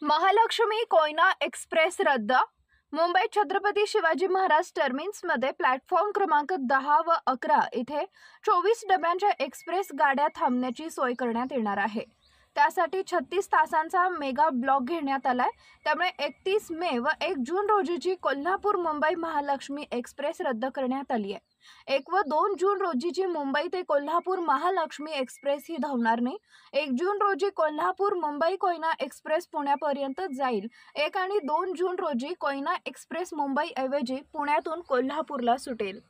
Mahalakshmi Koyna express रद्द। Mumbai Chhatrapati Shivaji Maharaj टर्मिनसमध्ये platform क्रमांक 10 व 11 इथे 24 डब्यांच्या एक्सप्रेस गाड्या थांबण्याची सोय करण्यात येणार आहे। त्यासाठी 36 तासांचा मेगा ब्लॉक घेण्यात आलाय। त्यामुळे 31 मे व 1 जून रोजीची कोल्हापूर मुंबई महालक्ष्मी एक्सप्रेस रद्द करण्यात आली आहे। 1 व 2 जून रोजीची मुंबई ते कोल्हापूर महालक्ष्मी एक्सप्रेस ही धावणार नाही। 1 जून रोजी कोल्हापूर मुंबई कोयना एक्सप्रेस पुण्यापर्यंत जाईल। 1 आणि 2 जून रोजी कोयना एक्सप्रेस मुंबई ऐवजी पुण्यातून कोल्हापूरला सुटेल।